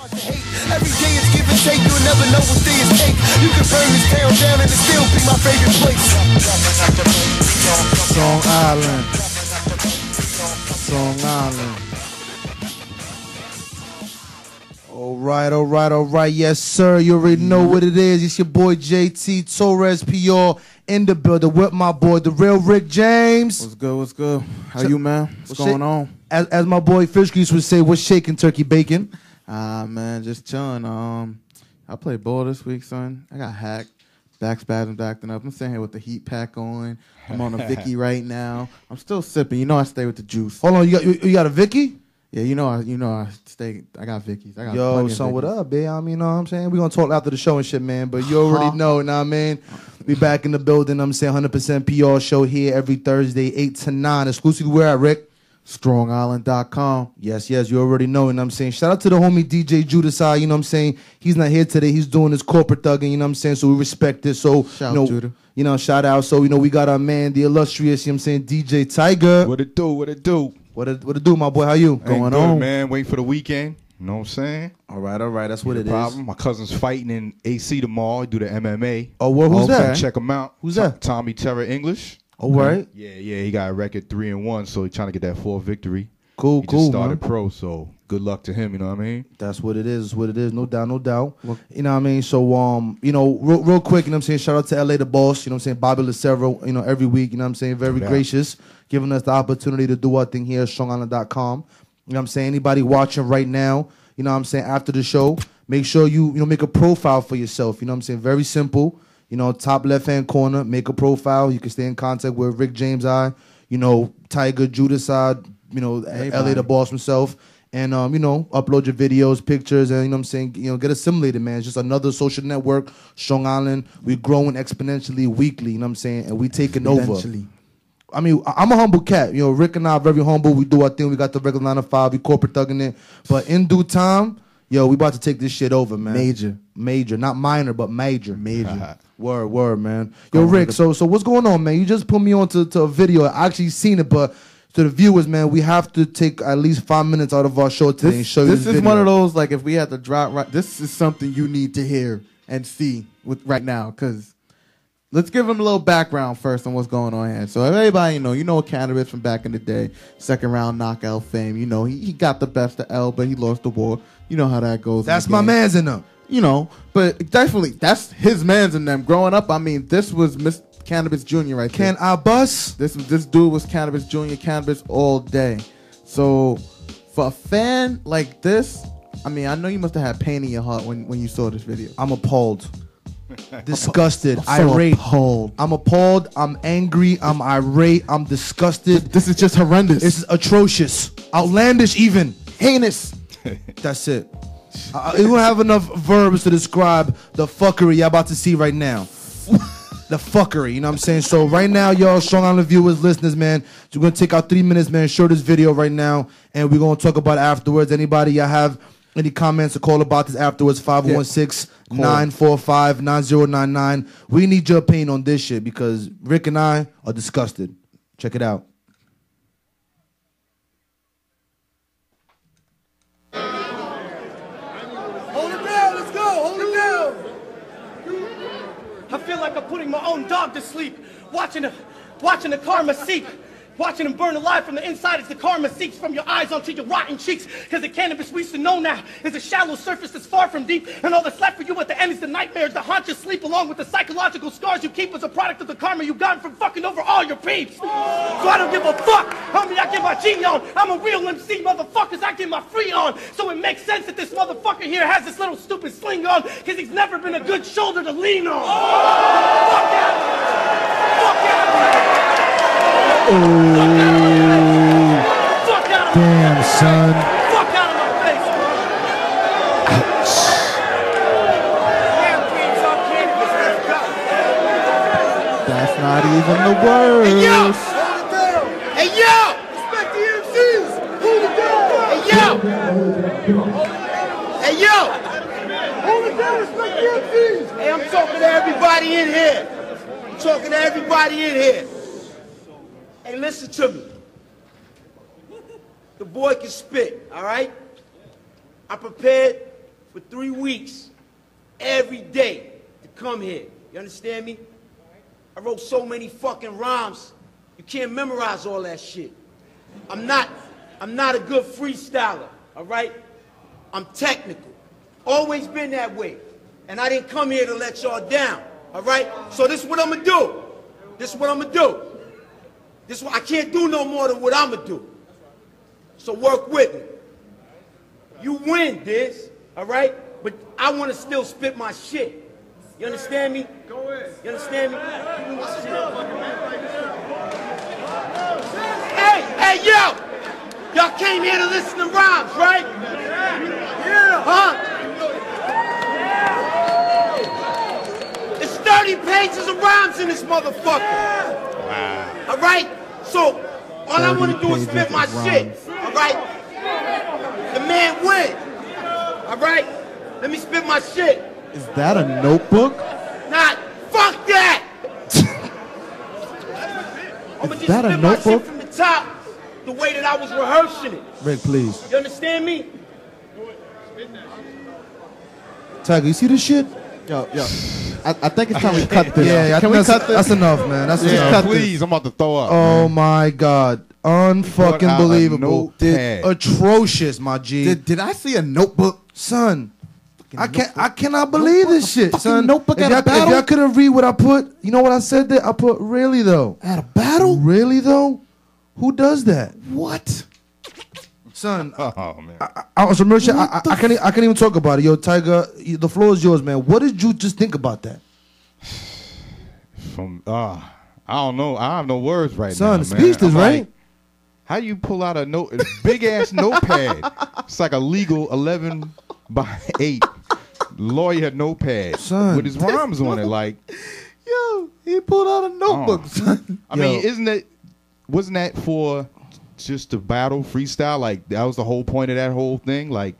Every day is give and take, you'll never know what day is take. You can burn this town down and it still be my favorite place. Song Island. Song Island. All right. Yes, sir. You already know what it is. It's your boy JT Torres PR in the building with my boy, the real Rick James. What's good? How you, man? What's going on? As my boy Fish Grease would say, what's shaking, turkey bacon? Man, just chilling. I played ball this week, son. I got hacked. Back spasms acting up. I'm sitting here with the heat pack on. I'm on a Vicky right now. I'm still sipping. You know I stay with the juice. Hold on, you got a Vicky? Yeah, you know I stay. I got Vickies. I got Yo, son, what up, babe? I mean, you know what I'm saying? We're gonna talk after the show and shit, man. But you already know, what I mean? We back in the building. I'm saying 100% PR show here every Thursday, 8 to 9. Exclusively where at, Rick? StrongIsland.com. Yes, you already know, and I'm saying shout out to the homie DJ Judasai, you know what I'm saying? He's not here today. He's doing his corporate thugging, you know what I'm saying? So we respect it. So shout out. So, we got our man, the illustrious, you know what I'm saying, DJ Tiger. What it do? What it do, my boy? How you? Going on, man. Waiting for the weekend. You know what I'm saying? All right. That's what it is. My cousin's fighting in AC tomorrow. He do the MMA. Oh, well, who's that? Check him out. Who's that? Tommy Terror English. All right. Yeah. He got a record 3-1, so he's trying to get that 4th victory. Cool. He just started pro, so good luck to him. You know what I mean? That's what it is. No doubt. Well, you know what I mean? So, real quick, you know what I'm saying? Shout out to LA the boss. You know what I'm saying? Bobby Lucero. Every week. You know what I'm saying? Very gracious, giving us the opportunity to do our thing here at StrongIsland.com. You know what I'm saying? Anybody watching right now, you know what I'm saying, after the show, make sure you make a profile for yourself. You know what I'm saying? Very simple. Top left-hand corner, make a profile. You can stay in contact with Rick James Tiger, Judas LA the boss himself. And, upload your videos, pictures, and, you know what I'm saying, get assimilated, man. It's just another social network, Strong Island. We're growing exponentially weekly, you know what I'm saying? And we taking over. I mean, I'm a humble cat. Rick and I are very humble. We do our thing. We got the regular 9 to 5. We corporate thugging it. But in due time, we about to take this shit over, man. Major. Not minor, but major. Word, man. Yo, Rick, so what's going on, man? You just put me on to a video. I actually seen it, but to the viewers, man, we have to take at least 5 minutes out of our show today and show you this video. This is one of those, like, if we had to drop right, this is something you need to hear and see right now, because let's give them a little background first on what's going on here. So everybody, you know Cannabis from back in the day, second round knockout fame. He got the best of L, but he lost the war. You know how that goes. That's my man's in them. But definitely, that's his man's in them. Growing up, I mean, this was Miss Cannabis Jr. right there. Can I bust? This dude was Cannabis Jr., Cannabis all day. So for a fan like this, I mean, I know you must have had pain in your heart when you saw this video. I'm appalled. Disgusted, so irate. Appalled. I'm appalled. I'm angry. I'm irate. I'm disgusted. This is just horrendous. This is atrocious, outlandish, even heinous. That's it. We don't have enough verbs to describe the fuckery y'all about to see right now. The fuckery, you know what I'm saying? So right now, y'all, Strong Island viewers, listeners, man, we're going to take our 3 minutes, man, show this video right now, and we're going to talk about it afterwards. Anybody, y'all have any comments or call about this afterwards, 516-945-9099. We need your opinion on this shit because Rick and I are disgusted. Check it out. I feel like I'm putting my own dog to sleep, watching the karma seep, watching him burn alive from the inside as the karma seeps from your eyes onto your rotten cheeks. Because the cannabis we used to know now is a shallow surface that's far from deep, and all that's left for you at the end is the nightmares that haunt your sleep, along with the psychological scars you keep as a product of the karma you gotten from fucking over all your peeps. So I don't give a fuck, homie, I get my G on. I'm a real MC, motherfuckers, I get my free on. So it makes sense that this motherfucker here has this little stupid sling on, because he's never been a good shoulder to lean on. Fuck out. Fuck out. Fuck out. Damn, son. Fuck out of my face, bro. That's not even the word. Hey, yo! Hey, yo! Respect the MCs! Hold it down! Hey, yo! Hey, yo! Hold it down, respect the MCs! Hey, I'm talking to everybody in here. Hey, listen to me. The boy can spit, all right? I'm prepared for 3 weeks every day to come here. You understand me? I wrote so many fucking rhymes, you can't memorize all that shit. I'm not a good freestyler, all right? I'm technical. Always been that way. And I didn't come here to let y'all down, all right? So this is what I'm gonna do. This is what I'm gonna do. This is what, I can't do no more than what I'm gonna do. So work with me. You win, Diz, all right? But I want to still spit my shit. You understand me? Go ahead. You understand me? Hey, yo! Y'all came here to listen to rhymes, right? Yeah. Huh? It's 30 pages of rhymes in this motherfucker. Wow. All right? So, all I want to do is spit my shit. All right? The man win. All right? Let me spit my shit. Is that a notebook? Nah, fuck that! I'm gonna just spit my shit from the top the way that I was rehearsing it. Rick, please. You understand me? Tiger, you see this shit? Yo. I think it's time we cut this. Yeah, Can we cut this? That's enough, man. That's enough. Please, I'm about to throw up. Oh my God. Unfucking believable. Atrocious, my G. Did I see a notebook? Son, I cannot believe this shit, son. Notebook if y'all couldn't read what I put, you know what I said there? I put really though. At a battle? Really though? Who does that? What? Son, oh man. I was real I can't even talk about it. Yo, Tiger, the floor is yours, man. What did you just think about that? I don't know. I have no words right now. Son, speechless, right? Like, how you pull out a big ass notepad? It's like a legal 11 by 8 lawyer notepad, son, with his rhymes on it. Like, yo, he pulled out a notebook, son. I mean, wasn't that for just the battle freestyle? Like, that was the whole point of that whole thing. Like,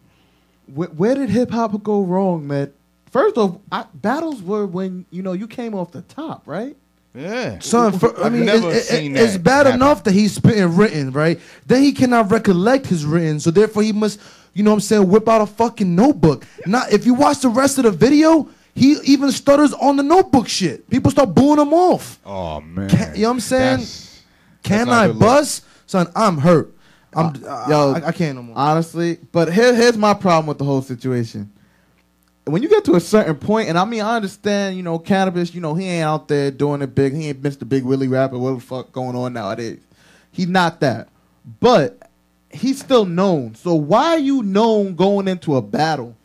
where did hip hop go wrong, man? First off, battles were when you came off the top, right? Yeah, son. It's bad enough that he's spitting written, right? Then he cannot recollect his written, so therefore he must, whip out a fucking notebook. Now, if you watch the rest of the video, he even stutters on the notebook shit. People start booing him off. Oh man, you know what I'm saying? Can I bust? Son, I'm hurt. I can't no more. Honestly, but here's my problem with the whole situation. When you get to a certain point, and I understand, Cannabis, he ain't out there doing it big. He ain't Mr. Big Willie rapper. What the fuck going on nowadays? He's not that. But he's still known. So why are you known going into a battle?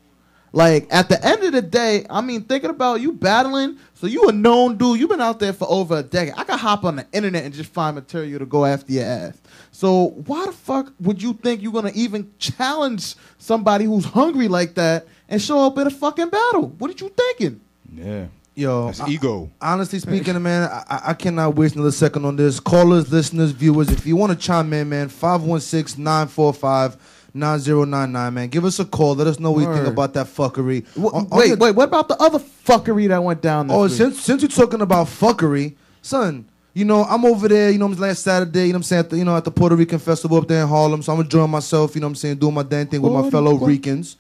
Like, at the end of the day, thinking about you battling, so you a known dude. You've been out there for over a decade. I could hop on the internet and just find material to go after your ass. So why the fuck would you think you're going to even challenge somebody who's hungry like that and show up in a fucking battle? What are you thinking? Yeah. Yo, that's ego. Honestly speaking, man, I cannot waste another second on this. Callers, listeners, viewers, if you want to chime in, man, 516-945-9099, man. Give us a call. Let us know what you think about that fuckery. Wait, what about the other fuckery that went down this week? Since you're talking about fuckery, son, I'm over there, last Saturday, at the Puerto Rican festival up there in Harlem, so I'm enjoying myself, doing my damn thing with my fellow Ricans.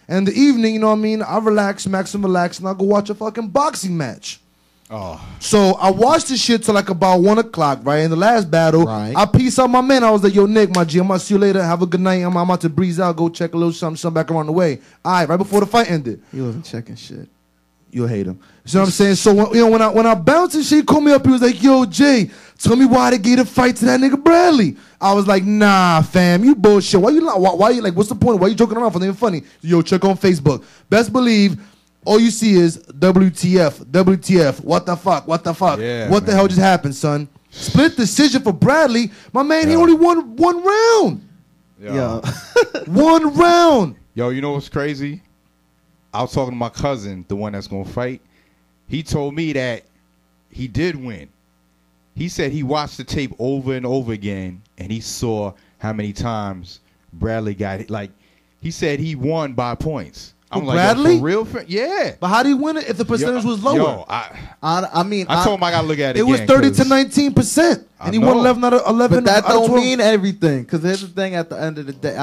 And the evening, I relax, maximum relax, and I go watch a fucking boxing match. Oh. So I watched this shit till like about 1 o'clock, right? In the last battle, I peaced out my man. I was like, yo, Nick, my G, I'm gonna see you later. Have a good night. I'm about to breeze out, go check a little something back around the way. All right, right before the fight ended. He wasn't checking shit. You'll hate him. You know what I'm saying? So when I bounced and shit, he called me up. He was like, "Yo, Jay, tell me why they gave a fight to that nigga Bradley." I was like, "Nah, fam, you bullshit. Why you like? What's the point? Why you joking around for nothing funny?" Yo, check on Facebook. Best believe, all you see is WTF, WTF. What the fuck? What the fuck? Yeah, what the hell just happened, son? Split decision for Bradley. My man, he only won one round. Yo. One round. Yo, you know what's crazy? I was talking to my cousin, the one that's going to fight. He told me that he did win. He said he watched the tape over and over again, and he saw how many times Bradley got it. Like, he said he won by points. I'm like, Bradley? for real? Yeah. But how did he win it if the percentage was lower? Yo, I told him I got to look at it again. It was 30 to 19%. And he won 11 out of 11. But that don't mean everything. Because here's the thing at the end of the day.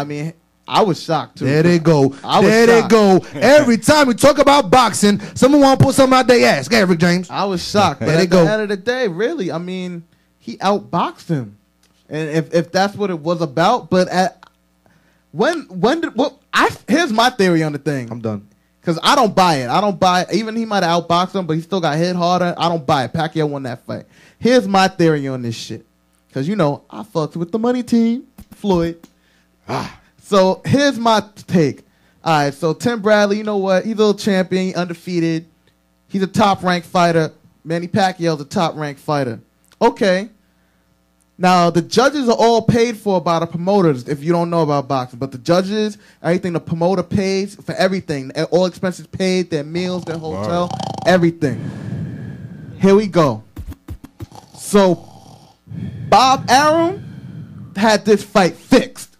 I was shocked too. There they go. I was There they shocked. go. Every time we talk about boxing, someone want to put something out their ass. Go, Rick James. I was shocked. But There they at go. the end of the day, really, I mean, he outboxed him, and if that's what it was about. But here's my theory on the thing. I'm done. Because I don't buy it. I don't buy it. Even he might have outboxed him, but he still got hit harder. I don't buy it. Pacquiao won that fight. Here's my theory on this shit. Because, I fucked with the money team, Floyd. So here's my take. All right, so Tim Bradley, you know what? He's a little champion, undefeated. He's a top-ranked fighter. Manny Pacquiao's a top-ranked fighter. Okay. Now, the judges are all paid for by the promoters, if you don't know about boxing. But the judges, everything the promoter pays for everything. All expenses paid, their meals, their hotel, everything. Here we go. So, Bob Arum had this fight fixed.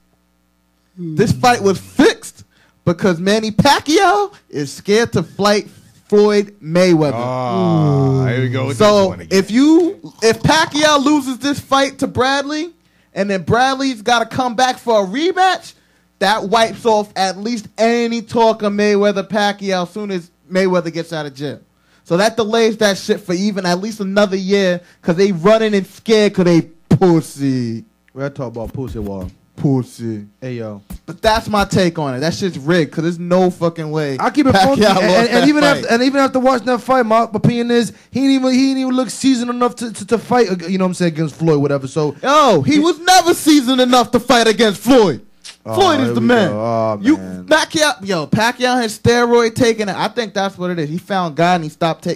This fight was fixed because Manny Pacquiao is scared to fight Floyd Mayweather. Here we go with this So one again. if Pacquiao loses this fight to Bradley, and then Bradley's got to come back for a rematch, that wipes off at least any talk of Mayweather-Pacquiao as soon as Mayweather gets out of jail. So that delays that shit for even at least another year because they running and scared because they pussy. We're talking about pussy wall. Pussy. Hey, yo. But that's my take on it. That shit's rigged because there's no fucking way. I keep it funky. Pacquiao lost that And fight. even after watching that fight, my opinion is he didn't even look seasoned enough to fight, you know what I'm saying, against Floyd, whatever. So Yo, he was never seasoned enough to fight against Floyd. Floyd is here the we man. go. Oh, man. Pacquiao had steroid taking it. I think that's what it is. He found God and he stopped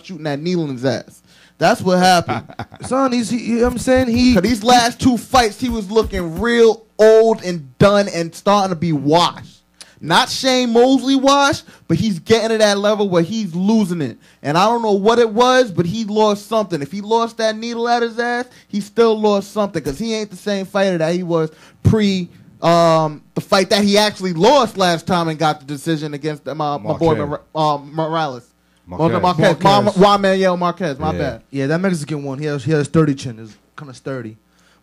shooting that needle in his ass. That's what happened. son, you know what I'm saying? Cause these last two fights, he was looking real old and done and starting to be washed. Not Shane Mosley washed, but he's getting to that level where he's losing it. And I don't know what it was, but he lost something. If he lost that needle out his ass, he still lost something because he ain't the same fighter that he was pre the fight that he actually lost last time and got the decision against my boy Morales. Marquez. Juan Manuel Marquez, my bad. Yeah, that Mexican one, he has sturdy chin. It's kind of sturdy.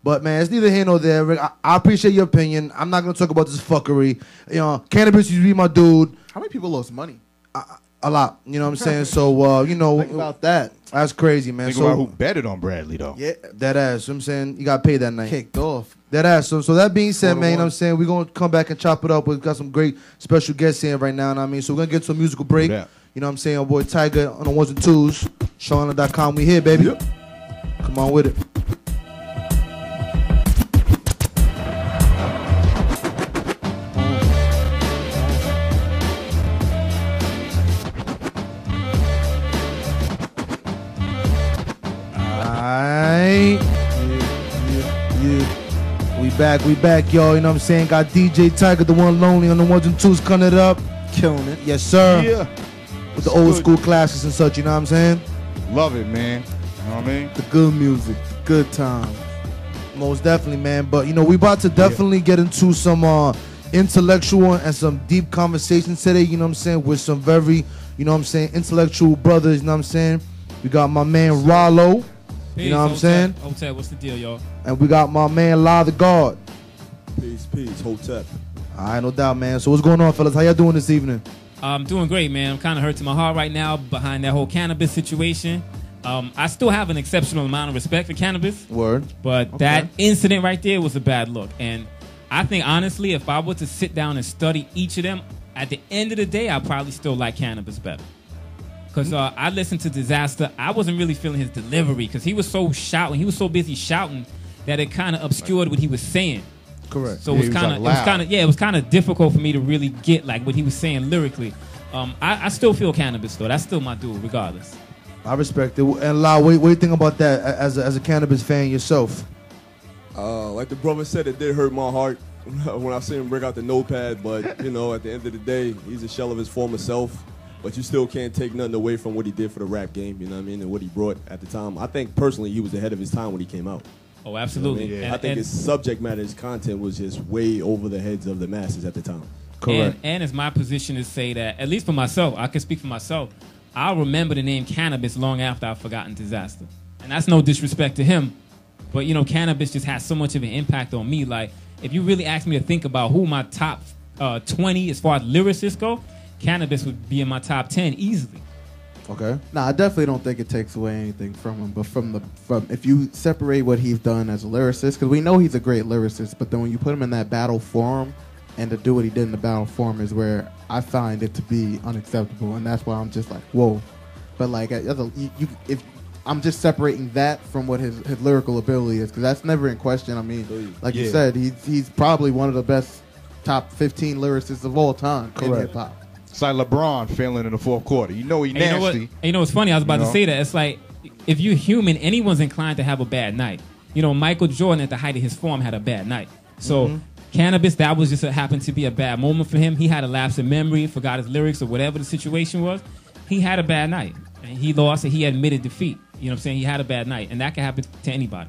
But, man, it's neither here nor there, Rick. I appreciate your opinion. I'm not going to talk about this fuckery. Cannabis used to be my dude. How many people lost money? A lot. You know what I'm saying? So, Think about that. That's crazy, man. Think So about who betted on Bradley, though. Yeah, that ass. You know what I'm saying? You got paid that night. kicked off. That ass. So that being said, man, you know what I'm 4-1. saying? We're going to come back and chop it up. We've got some great special guests here right now. You know what I mean? So we're going to get to a musical break. Yeah. You know what I'm saying? Our boy Tiger on the ones and twos. Shawna.com. We here, baby. Yep. Come on with it. We back, y'all. You know what I'm saying? Got DJ Tiger, the one lonely on the ones and twos, cutting it up. Killing it. Yes, sir. Yeah. With the old school classics and such, you know what I'm saying? Love it, man. You know what I mean? The good music, the good times. Most definitely, man. But, we about to definitely get into some intellectual and some deep conversations today, you know what I'm saying? With some very, intellectual brothers, you know what I'm saying? We got my man Ralo. Peace, You know what I'm saying? Hotep, what's the deal, y'all? And we got my man La the God. Peace, Hotep. All right, no doubt, man. So what's going on, fellas? How y'all doing this evening? I'm doing great, man. I'm kind of hurt to my heart right now behind that whole cannabis situation. I still have an exceptional amount of respect for cannabis, Word. but that incident right there was a bad look. And I think, honestly, if I were to sit down and study each of them, at the end of the day, I probably still like cannabis better. Because I listened to Dizaster. I wasn't really feeling his delivery because he was so shouting. He was so busy shouting that it kind of obscured what he was saying. Correct. So Yeah, it he was was, kind of, like, it was kind of difficult for me to really get like what he was saying lyrically. I still feel cannabis though. That's still my dude, regardless. I respect it. And La, what do you think about that as a cannabis fan yourself? Like the brother said, it did hurt my heart when I seen him break out the notepad. But at the end of the day, he's a shell of his former self. But you still can't take nothing away from what he did for the rap game. You know what I mean, and what he brought at the time. I think personally, he was ahead of his time when he came out. Oh, absolutely. You know what I mean? And- I think and- his subject matter, his content was just way over the heads of the masses at the time. Correct. And it's my position to say that, at least for myself, I can speak for myself, I'll remember the name Cannabis long after I've forgotten Dizaster. And that's no disrespect to him, but, Cannabis just has so much of an impact on me. Like, if you really ask me to think about who my top 20 as far as lyricists go, Cannabis would be in my top 10 easily. Okay. Nah, I definitely don't think it takes away anything from him. But from if you separate what he's done as a lyricist, because we know he's a great lyricist, but then when you put him in that battle forum, and to do what he did in the battle forum is where I find it to be unacceptable, and that's why I'm just like, whoa. But like, if I'm just separating that from what his lyrical ability is, because that's never in question. I mean, like you said, he's probably one of the best top 15 lyricists of all time in hip hop. It's like LeBron failing in the fourth quarter. You know he nasty. You know what's funny? I was about to say that. It's like, if you're human, anyone's inclined to have a bad night. You know, Michael Jordan at the height of his form had a bad night. So Cannabis, that was just happened to be a bad moment for him. He had a lapse in memory, forgot his lyrics or whatever the situation was. He had a bad night. And he lost and he admitted defeat. You know what I'm saying? He had a bad night. And that can happen to anybody.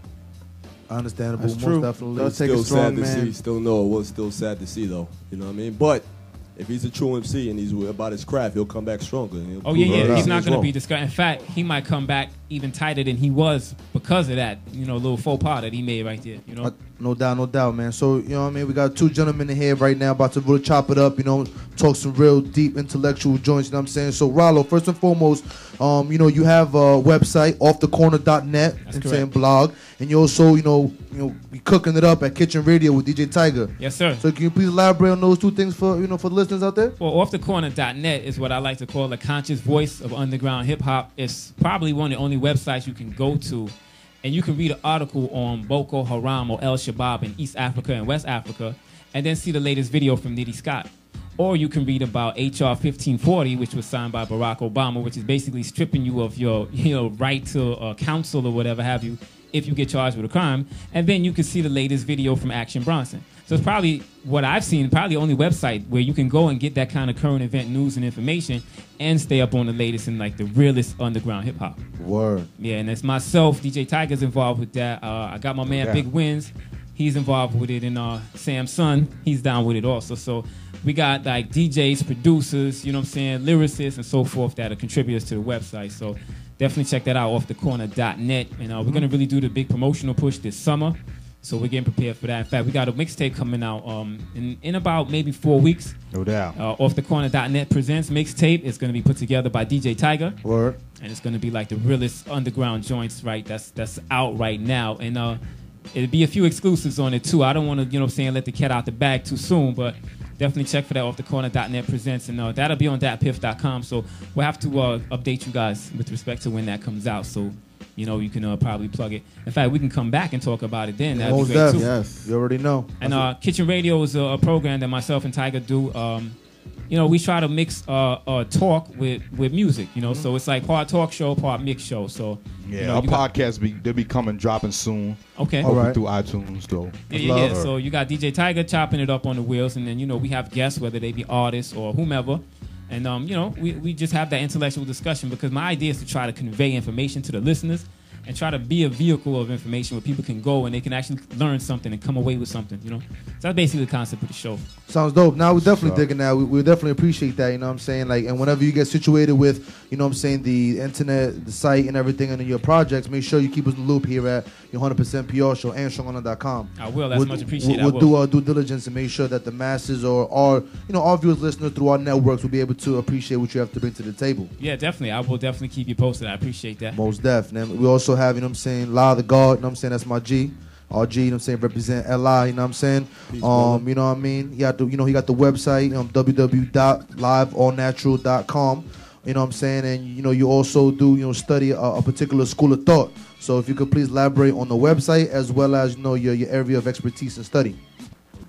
Understandable. That's true. Most definitely. That's take a Still strong sad to man. see. Still know it was still sad to see though. You know what I mean? But if he's a true MC and he's about his craft, he'll come back stronger. Oh yeah. He's not going to be discouraged. In fact, he might come back even tighter than he was because of that, little faux pas that he made right there. No doubt, man. So, you know what I mean? We got two gentlemen in here right now about to really chop it up, talk some real deep intellectual joints, you know what I'm saying? So, Ralo, first and foremost, you have a website, offthecorner.net, and saying blog, and you also, be cooking it up at Kitchen Radio with DJ Tiger. Yes, sir. So, can you please elaborate on those two things for the listeners out there? Well, offthecorner.net is what I like to call the conscious voice of underground hip-hop. It's probably one of the only websites you can go to, and you can read an article on Boko Haram or El Shabaab in East Africa and West Africa, and then see the latest video from Nitty Scott. Or you can read about HR 1540, which was signed by Barack Obama, which is basically stripping you of your right to counsel or whatever have you if you get charged with a crime. And then you can see the latest video from Action Bronson. So it's probably what I've seen, probably the only website where you can go and get that kind of current event news and information and stay up on the latest in like the realest underground hip hop. Word. Yeah, and it's myself, DJ Tiger's involved with that. I got my man Big Wins. He's involved with it, and Sam Sun, he's down with it also. So we got like DJs, producers, lyricists and so forth that are contributors to the website. So definitely check that out, offthecorner.net. And we're going to really do the big promotional push this summer. So we're getting prepared for that. In fact, we got a mixtape coming out in about maybe 4 weeks. No doubt. Offthecorner.net presents mixtape. It's going to be put together by DJ Tiger. Word. And it's going to be like the realest underground joints, right? That's out right now. And it'll be a few exclusives on it too. I don't want to, let the cat out the bag too soon, but definitely check for that. Offthecorner.net presents, and that'll be on datpiff.com. So we'll have to update you guys with respect to when that comes out. So you can probably plug it. In fact, we can come back and talk about it then. That'd be great too. Yes, you already know. And Kitchen Radio is a program that myself and Tiger do. We try to mix talk with music. So it's like part talk show, part mix show. So our podcast they'll be coming, dropping soon. Okay, all right. Through iTunes though. Yeah. So you got DJ Tiger chopping it up on the wheels, and then we have guests, whether they be artists or whomever. And, we just have that intellectual discussion because my idea is to try to convey information to the listeners and try to be a vehicle of information where people can go and they can actually learn something and come away with something, So that's basically the concept of the show. Sounds dope. Now, we're definitely digging that. We definitely appreciate that, what I'm saying? Like, and whenever you get situated with, what I'm saying, the internet, the site, and everything, and your projects, make sure you keep us in the loop here at your 100% PR show and strongona.com. I will. That's much appreciated. We'll do our due diligence and make sure that the masses or our viewers, listeners through our networks will be able to appreciate what you have to bring to the table. Yeah, definitely. I will definitely keep you posted. I appreciate that. Most definitely. We also have, La the God, that's my G. RG, represent LI, Peace, you know what I mean? He got the website, www.liveallnatural.com, and you also do, study a particular school of thought. So if you could please elaborate on the website as well as, your area of expertise and study.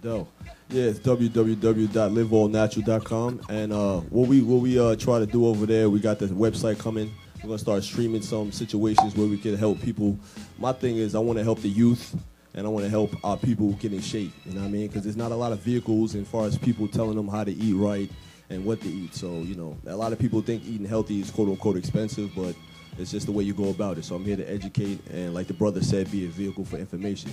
No. Yeah, it's www.liveallnatural.com, and what we try to do over there, we got the website coming. We're going to start streaming some situations where we can help people. My thing is I want to help the youth, and I want to help our people get in shape, you know what I mean? Because there's not a lot of vehicles as far as people telling them how to eat right and what to eat. So, a lot of people think eating healthy is quote-unquote expensive, but it's just the way you go about it. So I'm here to educate and, like the brother said, be a vehicle for information.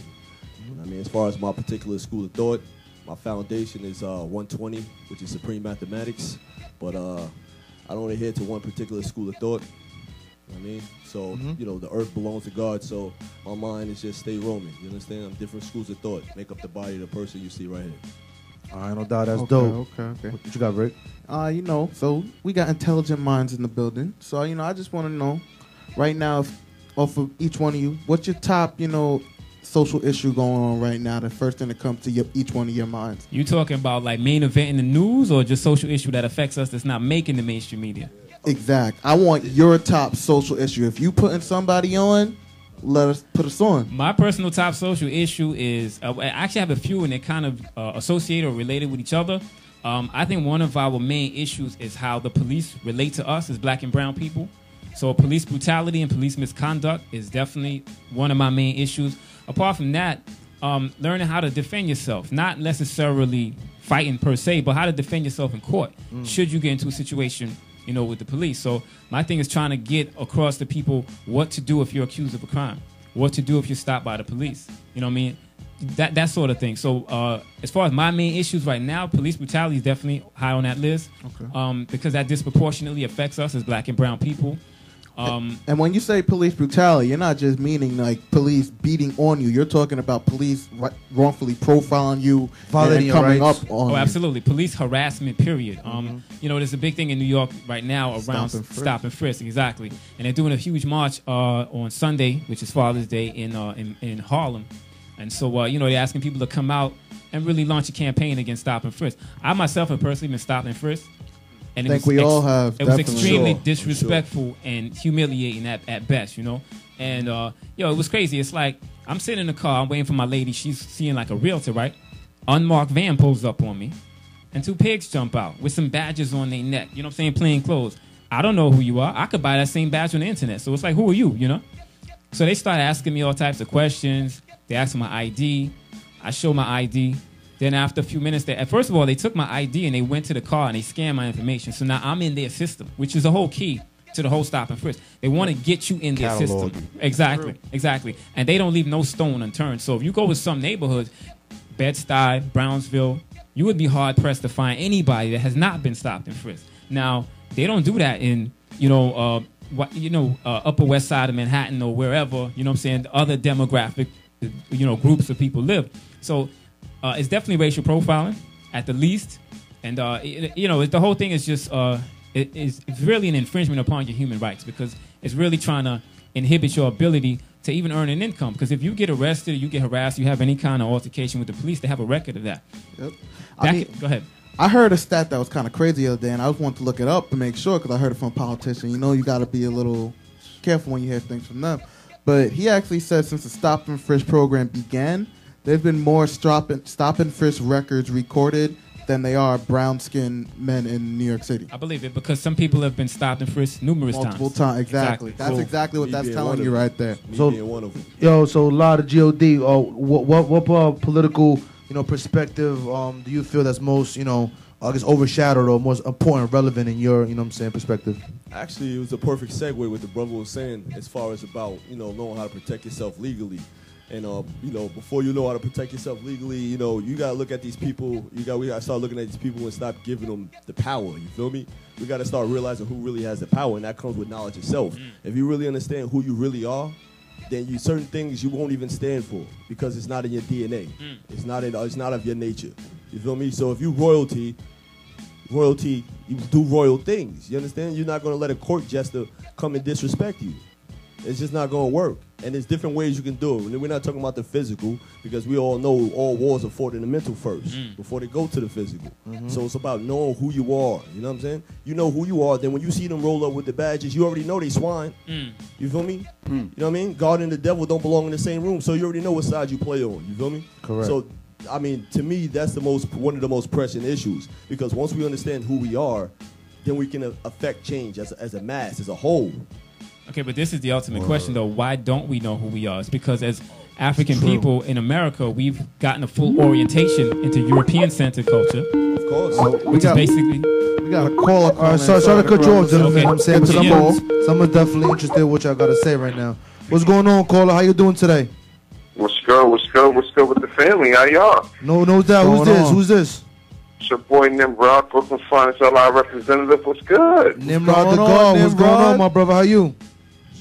You know what I mean? As far as my particular school of thought, my foundation is 120, which is Supreme Mathematics, but I don't adhere to one particular school of thought. I mean, so, the earth belongs to God, so my mind is just stay roaming. You understand? I'm different schools of thought. Make up the body of the person you see right here. All right, no doubt. That's Okay, dope. okay. What you got, Rick? So we got intelligent minds in the building. So, I just want to know right now, off of each one of you, what's your top, social issue going on right now? The first thing that comes to each one of your minds. You talking about like main event in the news or just social issue that affects us that's not making the mainstream media? Exact. I want your top social issue. If you putting somebody on, let us put us on. My personal top social issue is I actually have a few, and they're kind of associated or related with each other. I think one of our main issues is how the police relate to us as black and brown people. So police brutality and police misconduct is definitely one of my main issues. Apart from that, learning how to defend yourself, not necessarily fighting per se, but how to defend yourself in court should you get into a situation, with the police. So my thing is trying to get across to people what to do if you're accused of a crime, what to do if you're stopped by the police. You know what I mean? That sort of thing. So as far as my main issues right now, police brutality is definitely high on that list. Okay. Because that disproportionately affects us as black and brown people. And when you say police brutality, you're not just meaning like police beating on you. You're talking about police wrongfully profiling you and coming up on you. Absolutely. Police harassment, period. There's a big thing in New York right now around stop and frisk. Exactly. And they're doing a huge march on Sunday, which is Father's Day, in Harlem. And so, they're asking people to come out and really launch a campaign against stop and frisk. I myself have personally been stopped and frisked. And I think we all have. It was extremely disrespectful and humiliating at best, And, it was crazy. It's like I'm sitting in the car. I'm waiting for my lady. She's seeing like a realtor, right? Unmarked van pulls up on me. And two pigs jump out with some badges on their neck. You know what I'm saying? Plain clothes. I don't know who you are. I could buy that same badge on the internet. So it's like, who are you, So they started asking me all types of questions. They asked for my ID. I show my ID. Then after a few minutes, first of all, they took my ID and they went to the car and they scanned my information. So now I'm in their system, which is the whole key to the whole stop and frisk. They want to get you in their system. Exactly. And they don't leave no stone unturned. So if you go with some neighborhoods, Bed-Stuy, Brownsville, you would be hard-pressed to find anybody that has not been stopped and frisked. Now, they don't do that in, Upper West Side of Manhattan or wherever, other demographic, groups of people live. So it's definitely racial profiling at the least. And, the whole thing is just, it's really an infringement upon your human rights because it's really trying to inhibit your ability to even earn an income. Because if you get arrested, you get harassed, you have any kind of altercation with the police, they have a record of that. Yep. Go ahead. I heard a stat that was kind of crazy the other day, and I was wanting to look it up to make sure because I heard it from a politician. You got to be a little careful when you hear things from them. But he actually said since the Stop and Frisk program began, there's been more stop and frisk records recorded than they are brown-skinned men in New York City. I believe it because some people have been stopped and frisked multiple times. Exactly. That's exactly what that's telling you right there. So a lot of God. What political perspective do you feel that's most overshadowed or most important, relevant in your perspective? Actually, it was a perfect segue what the brother was saying as far as about knowing how to protect yourself legally. And before you know how to protect yourself legally, you gotta look at these people. We gotta start looking at these people and stop giving them the power. You feel me? We gotta start realizing who really has the power, and that comes with knowledge itself. If you really understand who you really are, then certain things you won't even stand for because it's not in your DNA. It's not of your nature. You feel me? So if you royalty, you do royal things. You understand? You're not gonna let a court jester come and disrespect you. It's just not going to work. And there's different ways you can do it. And we're not talking about the physical because we all know all wars are fought in the mental first before they go to the physical. So it's about knowing who you are. You know what I'm saying? You know who you are. Then when you see them roll up with the badges, you already know they swine. You feel me? You know what I mean? God and the devil don't belong in the same room. So you already know what side you play on. You feel me? Correct. So, to me, that's one of the most pressing issues. Because once we understand who we are, then we can affect change as a mass, as a whole. Okay, but this is the ultimate question, though. Why don't we know who we are? It's because as African people in America, we've gotten a full orientation into European-centered culture. Of course. Which is basically... We got a caller. Sorry to cut you off, gentlemen. Okay. I'm saying to the ball. Someone's definitely interested in what y'all got to say right now. What's going on, caller? How you doing today? What's good with the family? How y'all? No doubt. Who's this? It's your boy Nimrod, Brooklyn Finest LI representative. What's good? Nimrod the God. What's going on, my brother? How you?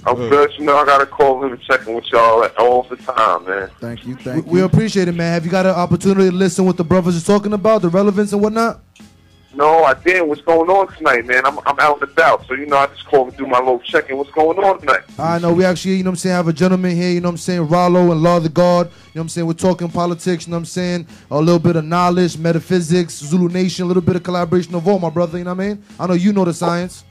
I'm good. You know, I got to call him and check in with y'all all the time, man. Thank you, thank you. We appreciate it, man. Have you got an opportunity to listen what the brothers are talking about, the relevance and whatnot? No, I didn't. What's going on tonight, man? I'm out and about, so, you know, I just called to do my little check-in. What's going on tonight? I know we actually, you know what I'm saying, have a gentleman here, you know what I'm saying, Ralo and Law of the God. You know what I'm saying, we're talking politics, you know what I'm saying, a little bit of knowledge, metaphysics, Zulu Nation, a little bit of collaboration of all, my brother, you know what I mean? I know you know the science.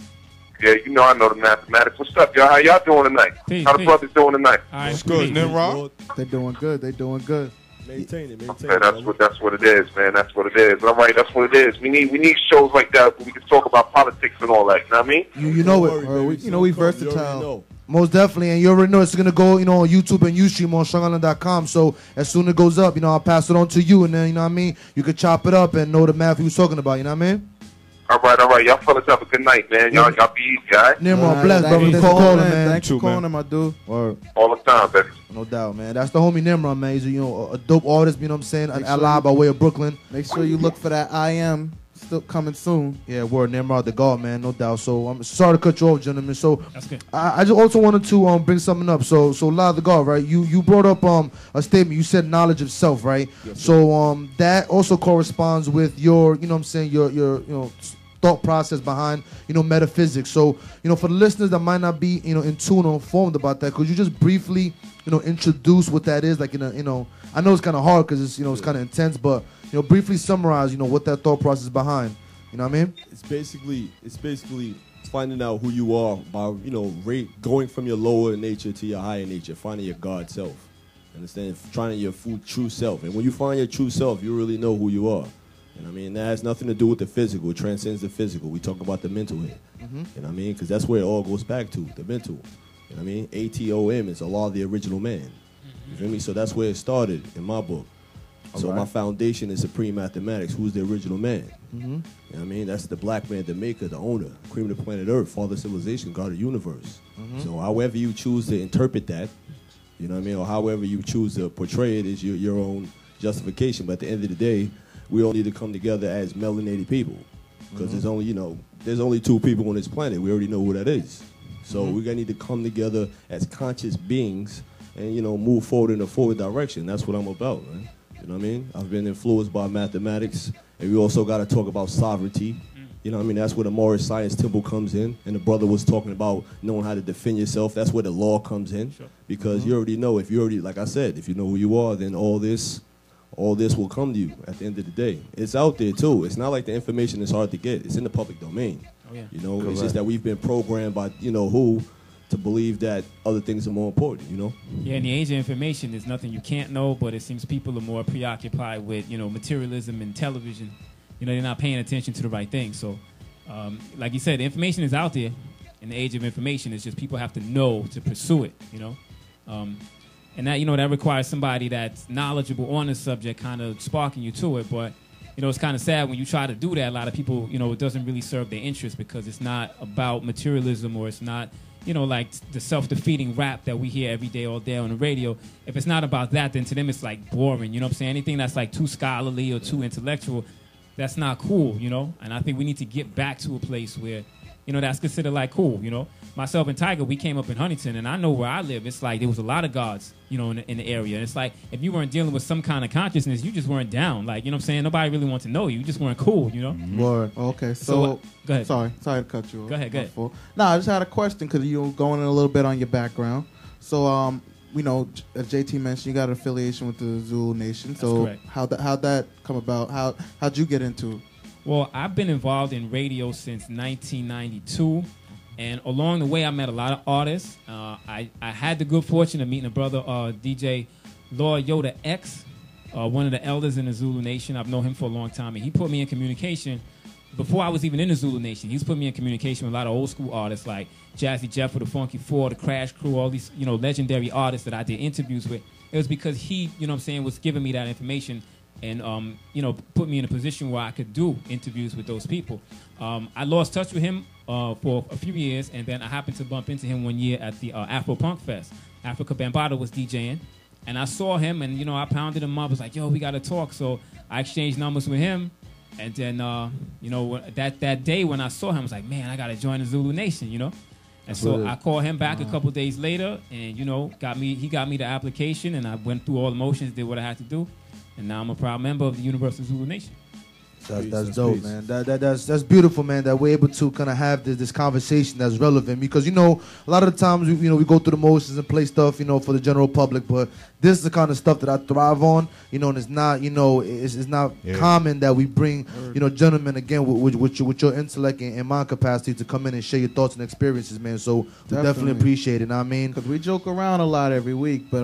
Yeah, you know I know the mathematics. What's up, y'all? How y'all doing tonight? Peace, How the peace. brothers doing tonight? All right, It's good, Nimrod. They're doing good. They're doing good. Maintain it, maintain Okay, it. that's what it is, man. That's what it is. All right, that's what it is. We need shows like that where we can talk about politics and all that. You know what I mean? You know it. We versatile. Most definitely, and you already know it's gonna go, you know, on YouTube and Ustream on StrongIsland.com. So as soon as it goes up, you know, I'll pass it on to you, and then you know what I mean. You could chop it up and know the math he was talking about. You know what I mean? All right. Y'all fellas have a good night, man. Y'all be easy, all right? Nimrod, bless, brother. Thanks Thanks for for calling, calling, man. Thanks for True, man. calling, my dude. Word. All the time, baby. No doubt, man. That's the homie Nimrod, man. He's a, you know, a dope artist. You know what I'm saying? An Make sure ally you- by way of Brooklyn. Make sure you look for that I am still coming soon. Yeah, word. Nimrod the God, man. No doubt. So I'm sorry to cut you off, gentlemen. So That's good. I just also wanted to bring something up. So La the God, right? You brought up a statement. You said knowledge of self, right? Yes, So that also corresponds with your, you know what I'm saying, your you know, thought process behind, you know, metaphysics. So, you know, for the listeners that might not be, you know, in tune or informed about that, could you just briefly, you know, introduce what that is? Like, in a, you know, I know it's kind of hard because it's, you know, it's kind of intense, but, you know, briefly summarize, you know, what that thought process behind. You know what I mean? It's basically finding out who you are by, you know, going from your lower nature to your higher nature, finding your God self. Understand? Trying your true self. And when you find your true self, you really know who you are. You know what I mean? That has nothing to do with the physical. It transcends the physical. We talk about the mental here. You know what I mean? Because that's where it all goes back to, the mental. You know what I mean? ATOM is a law of the original man. You feel me? So that's where it started in my book. So my foundation is supreme mathematics. Who's the original man? You know what I mean? That's the black man, the maker, the owner, cream of the planet Earth, father of civilization, God of the universe. So however you choose to interpret that, you know what I mean, or however you choose to portray it is your own justification. But at the end of the day, we all need to come together as melanated people. Because there's only, you know, there's only two people on this planet. We already know who that is. So we're going to need to come together as conscious beings and, you know, move forward in a forward direction. That's what I'm about, man. You know what I mean? I've been influenced by mathematics, and we also got to talk about sovereignty. You know what I mean? That's where the Morris Science Temple comes in, and the brother was talking about knowing how to defend yourself. That's where the law comes in, because you already know. If you already, like I said, if you know who you are, then all this will come to you at the end of the day. It's out there too. It's not like the information is hard to get. It's in the public domain. Oh, yeah. You know, it's just that we've been programmed by, you know, who to believe that other things are more important, you know? Yeah, in the age of information, there's nothing you can't know, but it seems people are more preoccupied with, you know, materialism and television. You know, they're not paying attention to the right thing. So, like you said, the information is out there. In the age of information, it's just people have to know to pursue it, you know? And that, you know, that requires somebody that's knowledgeable on the subject kind of sparking you to it. But, you know, it's kind of sad when you try to do that. A lot of people, you know, it doesn't really serve their interest because it's not about materialism, or it's not, you know, like the self-defeating rap that we hear every day, all day on the radio. If it's not about that, then to them it's like boring. You know what I'm saying? Anything that's like too scholarly or too intellectual, that's not cool, you know? And I think we need to get back to a place where, you know, that's considered like cool, you know? Myself and Tiger, we came up in Huntington, and I know where I live. It's like there was a lot of gods, you know, in the area. And it's like if you weren't dealing with some kind of consciousness, you just weren't down. Like, you know what I'm saying? Nobody really wanted to know you. You just weren't cool, you know? Word. Okay, So, go ahead. Sorry to cut you off. Go ahead. No, I just had a question because you were going in a little bit on your background. So, you know, as JT mentioned, you got an affiliation with the Zulu Nation. So, correct. how'd that come about? How'd you get into it? Well, I've been involved in radio since 1992. And along the way, I met a lot of artists. I had the good fortune of meeting a brother, DJ Lord Yoda X, one of the elders in the Zulu Nation. I've known him for a long time, and he put me in communication before I was even in the Zulu Nation. He's put me in communication with a lot of old school artists like Jazzy Jeff with the Funky Four, the Crash Crew, all these, you know, legendary artists that I did interviews with. It was because he, you know what I'm saying, was giving me that information and, you know, put me in a position where I could do interviews with those people. I lost touch with him for a few years, and then I happened to bump into him one year at the Afro Punk Fest. Africa Bambaataa was DJing, and I saw him, and, you know, I pounded him up. I was like, yo, we got to talk. So I exchanged numbers with him, and then, you know, that day when I saw him, I was like, man, I got to join the Zulu Nation, you know? And so I called him back a couple days later, and he got me the application, and I went through all the motions, did what I had to do, and now I'm a proud member of the Universal Zulu Nation. That's dope, man. That's beautiful, man. That we're able to kind of have this conversation that's relevant, because a lot of the times we go through the motions and play stuff for the general public, but this is the kind of stuff that I thrive on, and it's not it's not common that we bring gentlemen again with your intellect and mind capacity to come in and share your thoughts and experiences, man. So we definitely appreciate it. I mean, because we joke around a lot every week, but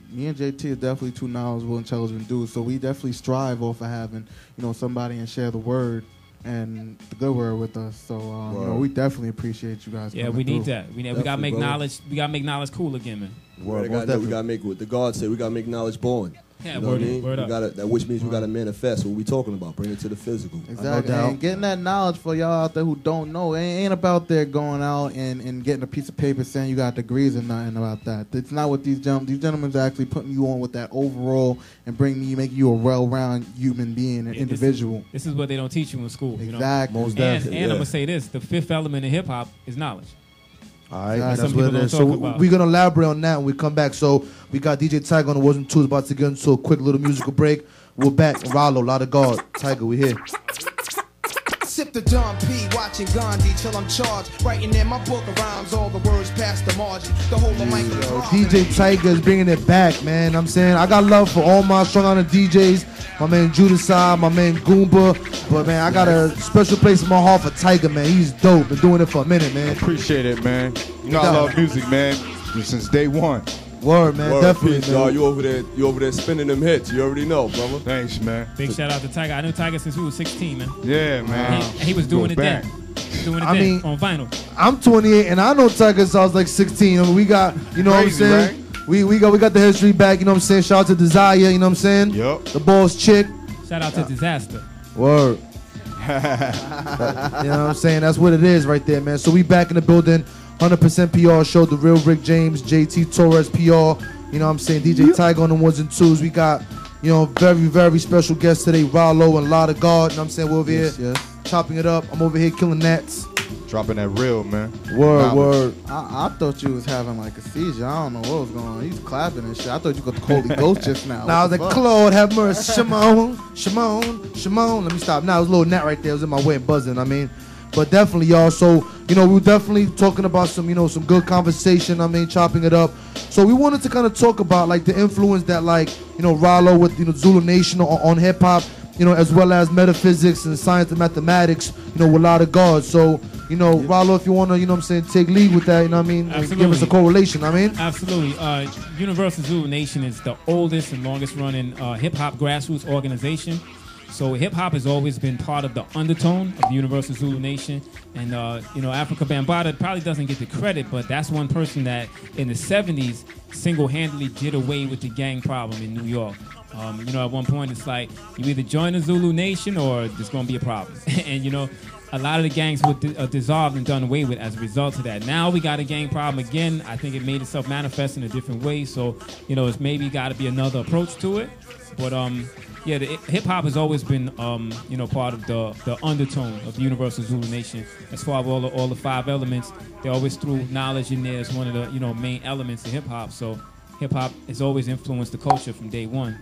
me and JT are definitely two knowledgeable, intelligent dudes, so we definitely strive off of having somebody and share the word and the good word with us. So we definitely appreciate you guys. Yeah, we need that. We gotta make knowledge. We gotta make knowledge cool again, man. We gotta make what the God said. We gotta make knowledge born. Yeah, you know what I mean? Word up. Which means we gotta manifest what we talking about. Bring it to the physical. Exactly. And getting that knowledge for y'all out there who don't know, it ain't about there going out and getting a piece of paper saying you got degrees or nothing about that. It's not what these gentlemen are actually putting you on with that overall and making you a well-rounded human being, an individual. This is what they don't teach you in school. Exactly. Most definitely. And I'm gonna say this: the fifth element in hip hop is knowledge. All right, that's what it is. So we're going to elaborate on that when we come back. So we got DJ Tiger on the Ones and Twos about to get into a quick little musical break. We're back. Ralo, lot of God. Tiger, we here. Sip the Don P, watching Gandhi till I'm charged. Writing in my book of rhymes, all the words past the margin. The whole of mic DJ Tiger is bringing it back, man. I'm saying I got love for all my strong honor DJs. My man Judasai, my man Goomba. But man, I got a special place in my heart for Tiger, man. He's dope. Been doing it for a minute, man. Appreciate it, man. I love music, man, since day one. Word, man. Definitely, peace, man. Dog. You over there spinning them hits. You already know, brother. Thanks, man. Big shout out to Tiger. I knew Tiger since we were 16, man. Yeah, man. And he was doing it then. Doing it then on vinyl. I'm 28 and I know Tiger since I was like 16. I mean, we got, what I'm saying? Right? We got the history back, you know what I'm saying? Shout out to Desire, you know what I'm saying? Yep. The boss chick. Shout out to Dizaster. Word. You know what I'm saying? That's what it is right there, man. So we back in the building. 100% PR show, the real Rick James, JT Torres PR. You know what I'm saying? DJ Tiger on the Ones and Twos. We got, very, very special guests today, Ralo and Lot of God. You know what I'm saying? We're over here chopping it up. I'm over here killing gnats. Dropping that real, man. Word. I thought you was having like a seizure. I don't know what was going on. He's clapping and shit. I thought you got the Holy Ghost just now. Now I was like, Claude, have mercy. Shimon. Let me stop. Now it was a little gnat right there. It was in my way buzzing, But definitely, y'all. So, we were definitely talking about some, some good conversation. Chopping it up. So we wanted to kind of talk about like the influence that Ralo with Zulu Nation on hip hop, as well as metaphysics and science and mathematics, with a lot of God. So, Ralo, if you want to, take lead with that, Absolutely. Give us a correlation, Absolutely. Universal Zulu Nation is the oldest and longest running hip hop grassroots organization. So hip-hop has always been part of the undertone of the Universal Zulu Nation. And, Africa Bambaataa probably doesn't get the credit, but that's one person that in the 70s single-handedly did away with the gang problem in New York. At one point it's like you either join the Zulu Nation or there's going to be a problem. And, a lot of the gangs were dissolved and done away with as a result of that. Now we got a gang problem again. I think it made itself manifest in a different way. So, it's maybe got to be another approach to it. But, yeah, the hip hop has always been, part of the undertone of the Universal Zulu Nation. As far as all the five elements, they always threw knowledge in there as one of the main elements of hip hop. So hip hop has always influenced the culture from day one.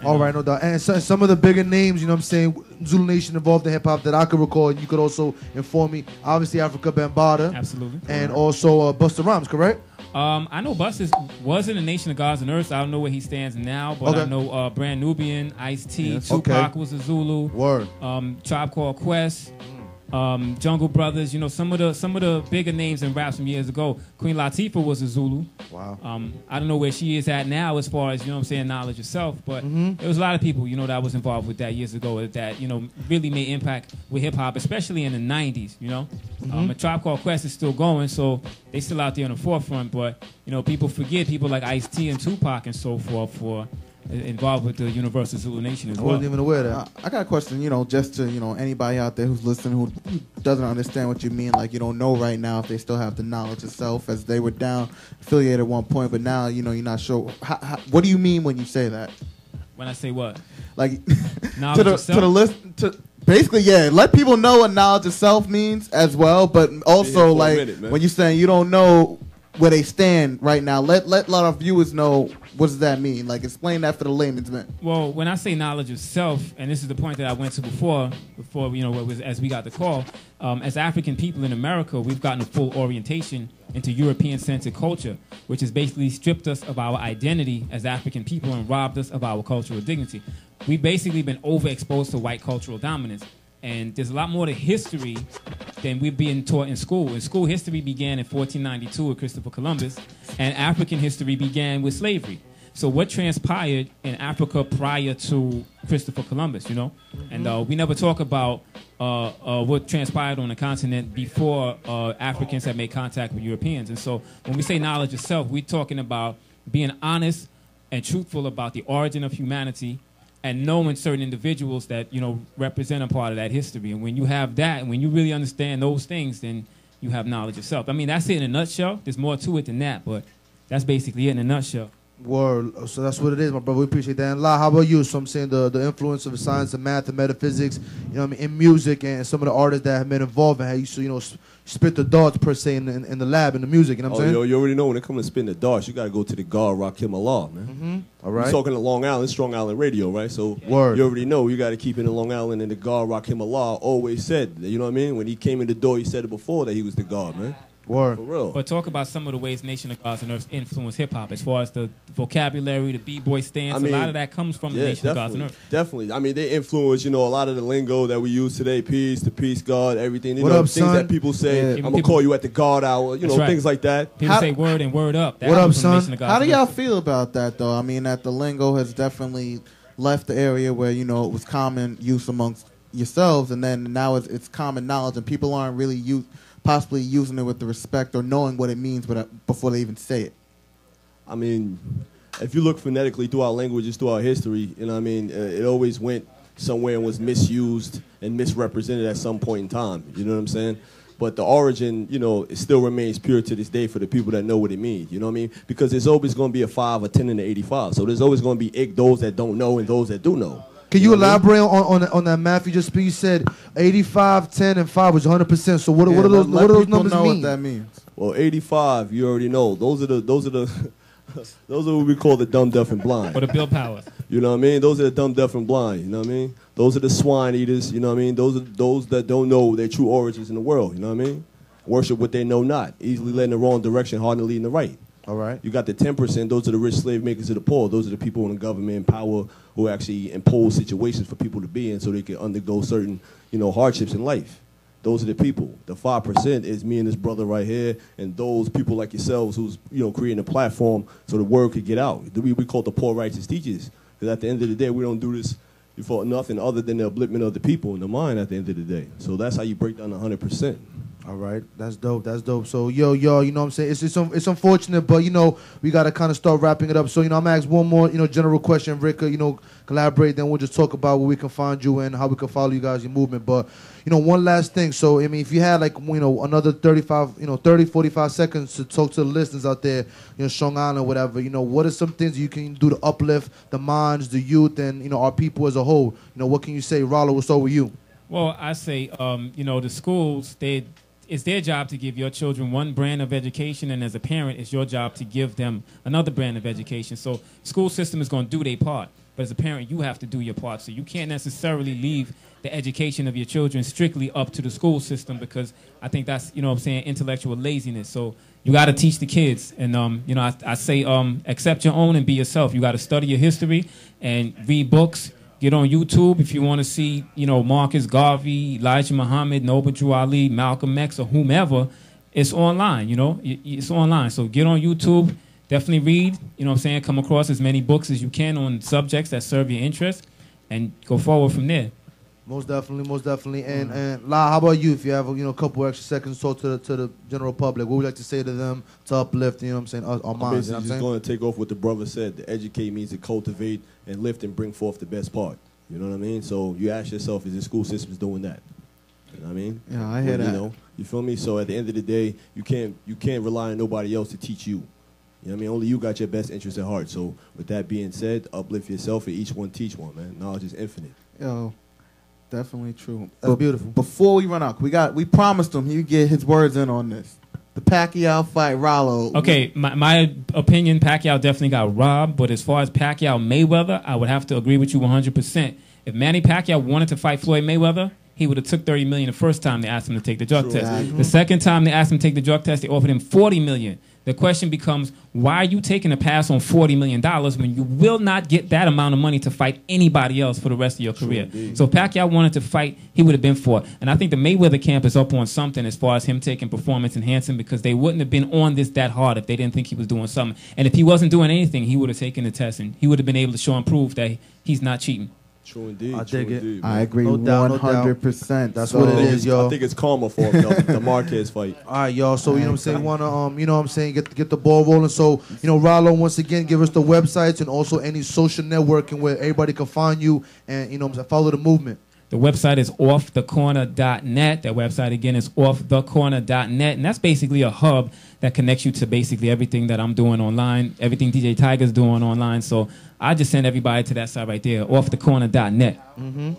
All right, no doubt. And some of the bigger names, Zulu Nation involved in hip hop that I could recall. You could also inform me. Obviously, Africa Bambaataa. Absolutely. And also Busta Rhymes, correct? I know Busta was in the Nation of Gods and Earth. I don't know where he stands now, but I know Brand Nubian, Ice-T, Tupac was a Zulu. Word. Tribe Called Quest. Jungle Brothers, some of the bigger names in rap from years ago. Queen Latifah was a Zulu. Wow. I don't know where she is at now as far as, knowledge herself, but there was a lot of people, that was involved with that years ago that, really made impact with hip hop, especially in the 90s, A Tribe Called Quest is still going, so they still out there on the forefront, but, people forget people like Ice-T and Tupac and so forth for involved with the Universal Zulu Nation as well. I wasn't even aware of that. I got a question, just to, anybody out there who's listening who doesn't understand what you mean, like you don't know right now if they still have the knowledge itself, as they were down affiliated at one point, but now, you're not sure. What do you mean when you say that? When I say what? Like, knowledge to the list, basically, yeah. Let people know what knowledge of self means as well, but also like when you're saying you don't know where they stand right now, let a lot of viewers know what does that mean. Like, explain that for the layman's man. Well, when I say knowledge of self, and this is the point that I went to before as we got the call, as African people in America, we've gotten a full orientation into European-centered culture, which has basically stripped us of our identity as African people and robbed us of our cultural dignity. We've basically been overexposed to white cultural dominance. And there's a lot more to history than we're being taught in school. In school, history began in 1492 with Christopher Columbus, and African history began with slavery. So what transpired in Africa prior to Christopher Columbus, And we never talk about what transpired on the continent before Africans had made contact with Europeans. And so when we say knowledge of self, we're talking about being honest and truthful about the origin of humanity, and knowing certain individuals that, represent a part of that history. And when you have that, and when you really understand those things, then you have knowledge of self. I mean, that's it in a nutshell. There's more to it than that, but that's basically it in a nutshell. Word. So that's what it is, my brother. We appreciate that. And La, how about you? So I'm saying the influence of science and math and metaphysics, in music, and some of the artists that have been involved and how you spit the darts per se in the lab in the music. You know what I'm saying? You already know when it comes to spitting the darts, you got to go to the God Rakim Allah, man. Mm-hmm. All right. We're talking to Long Island, Strong Island Radio, right? So Word. You already know you got to keep it in Long Island, and the God Rakim Allah always said, you know what I mean? When he came in the door, he said it before that he was the God, man. Word. For real. But talk about some of the ways Nation of Gods and Earth influence hip-hop as far as the vocabulary, the b-boy stance. A lot of that comes from the Nation of Gods and Earth. Definitely. I mean, they influence, a lot of the lingo that we use today, peace, the peace, God, everything. What up, things son? that people say, I'm going to call you at the God hour, things like that. People say word and word up. That what up, comes from son? Nation of Gods How do and y'all Earth. feel about that, though? I mean, that the lingo has definitely left the area where, it was common use amongst yourselves, and then now it's common knowledge, and people aren't really possibly using it with the respect or knowing what it means before they even say it. I mean, if you look phonetically through our languages, through our history, it always went somewhere and was misused and misrepresented at some point in time. You know what I'm saying? But the origin, it still remains pure to this day for the people that know what it means. You know what I mean? Because there's always going to be a 5, a 10, and an 85. So there's always going to be those that don't know and those that do know. Can you elaborate on that math you just speak? You said 85, 10, and 5 was 100%. So what do those numbers know mean? What that means. Well, 85, you already know. Those are what we call the dumb, deaf, and blind. Or the Bill Powers. You know what I mean? Those are the dumb, deaf, and blind. You know what I mean? Those are the swine eaters. You know what I mean? Those are those that don't know their true origins in the world. You know what I mean? Worship what they know not. Easily led in the wrong direction, hard to lead in the right. All right. You got the 10%. Those are the rich slave makers of the poor. Those are the people in the government and power who actually impose situations for people to be in so they can undergo certain, hardships in life. Those are the people. The 5% is me and this brother right here, and those people like yourselves who's, creating a platform so the word could get out. We call it the poor righteous teachers. Because at the end of the day, we don't do this for nothing other than the upliftment of the people in the mind at the end of the day. So that's how you break down 100%. All right, that's dope. That's dope. So, yo, you know what I'm saying? It's unfortunate, but, we got to kind of start wrapping it up. So, I'm going to ask one more, general question. Rick, collaborate, then we'll just talk about where we can find you and how we can follow you guys, your movement. But, one last thing. So, I mean, if you had, another 30, 45 seconds to talk to the listeners out there, Strong Island, whatever, what are some things you can do to uplift the minds, the youth, and, our people as a whole? What can you say? Ralo, we'll start with you. Well, I say, the schools, it's their job to give your children one brand of education, and as a parent, it's your job to give them another brand of education. So school system is going to do their part, but as a parent, you have to do your part. So you can't necessarily leave the education of your children strictly up to the school system, because I think that's, intellectual laziness. So you got to teach the kids. And, I say accept your own and be yourself. You got to study your history and read books. Get on YouTube if you want to see, Marcus Garvey, Elijah Muhammad, Noble Drew Ali, Malcolm X, or whomever. It's online, It's online. So get on YouTube. Definitely read, come across as many books as you can on subjects that serve your interest, and go forward from there. Most definitely. And La, how about you? If you have a couple extra seconds to talk to the general public, what would you like to say to them to uplift? Our minds. I'm basically just going to take off what the brother said. To educate means to cultivate and lift and bring forth the best part. You know what I mean? So you ask yourself, is the school system doing that? You know what I mean? Yeah, I hear that. You feel me? So at the end of the day, you can't rely on nobody else to teach you. You know what I mean? Only you got your best interest at heart. So with that being said, uplift yourself and each one teach one, man. Knowledge is infinite. Yo, Definitely true. That's beautiful. Before we run out, we promised him he'd get his words in on this. The Pacquiao fight, Ralo. Okay, my opinion, Pacquiao definitely got robbed. But as far as Pacquiao Mayweather, I would have to agree with you 100%. If Manny Pacquiao wanted to fight Floyd Mayweather, he would have took $30 million the first time they asked him to take the drug test. The second time they asked him to take the drug test, they offered him $40 million. The question becomes, why are you taking a pass on $40 million when you will not get that amount of money to fight anybody else for the rest of your career? So if Pacquiao wanted to fight, he would have been for it. And I think the Mayweather camp is up on something as far as him taking performance enhancing, because they wouldn't have been on this that hard if they didn't think he was doing something. And if he wasn't doing anything, he would have taken the test and he would have been able to show and prove that he's not cheating. True indeed. I dig it. I agree, No doubt, 100%. That's what it is, yo. I think it's karma for the Marquez fight. All right, y'all. So, you know what I'm saying? Want to, you know what I'm saying, get the ball rolling. So, you know, Ralo, once again, give us the websites and also any social networking where everybody can find you and, you know what I'm saying, follow the movement. The website is offthecorner.net. That website, again, is offthecorner.net. And that's basically a hub that connects you to basically everything that I'm doing online, everything DJ Tiger's doing online. So I just send everybody to that site right there, offthecorner.net. Mm-hmm.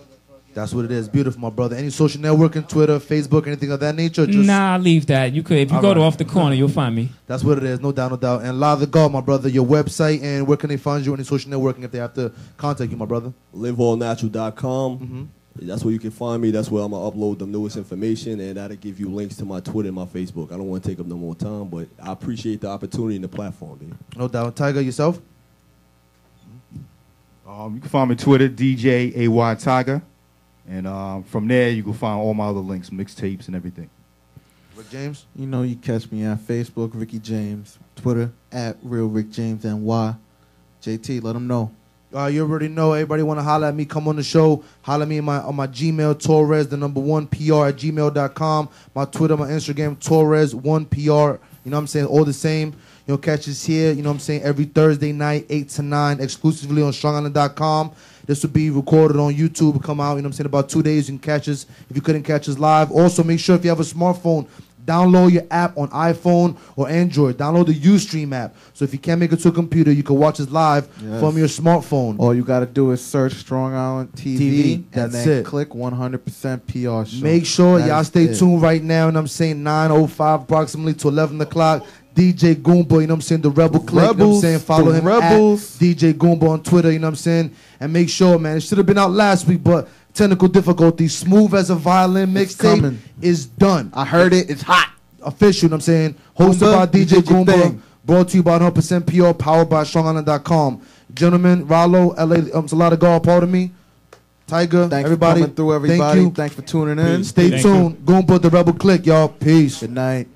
That's what it is. Beautiful, my brother. Any social networking, Twitter, Facebook, anything of that nature? Just... Nah, leave that. You could, if you go to Off the Corner, you'll find me. That's what it is. No doubt, no doubt. And Live the God, my brother, your website, and where can they find you? Any social networking if they have to contact you, my brother? LiveAllNatural.com. Mm-hmm. That's where you can find me. That's where I'm going to upload the newest information, and that'll give you links to my Twitter and my Facebook. I don't want to take up no more time, but I appreciate the opportunity and the platform, dude. No doubt. Tiger, yourself? You can find me on Twitter, DJ AY Tiger. And from there, you can find all my other links, mixtapes and everything. Rick James? You know you catch me at Facebook, Ricky James. Twitter, at Real Rick James NY. JT, let them know. You already know. Everybody want to holler at me, come on the show. Holler at me on my Gmail, Torres, the number 1PR at gmail.com. My Twitter, my Instagram, Torres1PR. You know what I'm saying? All the same. You know, catch us here, you know what I'm saying, every Thursday night, 8 to 9, exclusively on StrongIsland.com. This will be recorded on YouTube, come out, you know what I'm saying, about 2 days. You can catch us if you couldn't catch us live. Also, make sure if you have a smartphone, download your app on iPhone or Android. Download the Ustream app. So if you can't make it to a computer, you can watch us live from your smartphone. All you got to do is search Strong Island TV That's and then it. Click 100% PR show. Make sure y'all stay tuned right now, and I'm saying 9:05 approximately to 11 o'clock. DJ Goomba, you know what I'm saying, the Rebel Click, you know what I'm saying, follow him at DJ Goomba on Twitter, you know what I'm saying, and make sure, man, it should have been out last week, but technical difficulties, Smooth as a Violin mixtape is done. I heard it, it's hot. Official, you know what I'm saying, hosted by DJ Goomba, brought to you by 100% PR, powered by StrongIsland.com. Gentlemen, Ralo, LA, it's a lot of God, pardon me. Tiger, Thanks everybody. for coming through, everybody. Thank you. Thanks for tuning in. Stay tuned. Goomba, the Rebel Click, y'all. Peace. Good night.